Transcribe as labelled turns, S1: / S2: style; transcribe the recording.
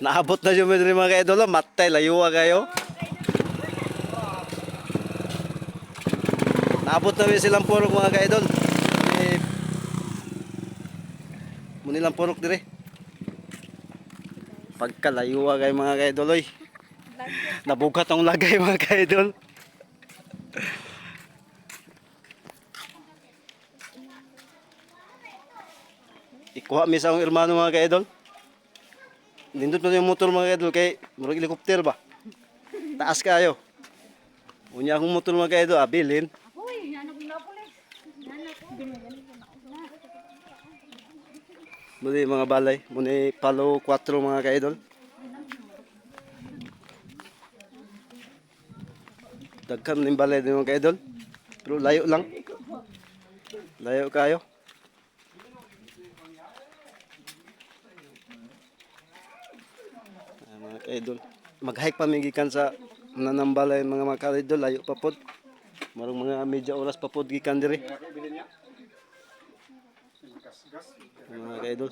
S1: Naabot na yung mga kaidol, matay, layuwa kayo. Naabot na silang purok mga kaidol. Muni lang purok dire. Pagkalayuwa kayo mga kaidol, oy. Nabugat ang lagay mga kaidol. Ikuha mi sa akong hermano mga kaidol. Nindot mo yung motor mga kaidol kay murag helicopter ba? Taas kayo. Unya akong motor mga kaidol, abilin. Muli mga balay, muli palo 4 mga kaidol. Dagkan ng balay din mga kaidol. Pero layo lang. Layo kayo. Mga kaidol. Mag-hike pa gikan sa nanambalay mga kaidol, layo pa pod. Marong mga medya oras pa pod gikan dire. Mga kaidol.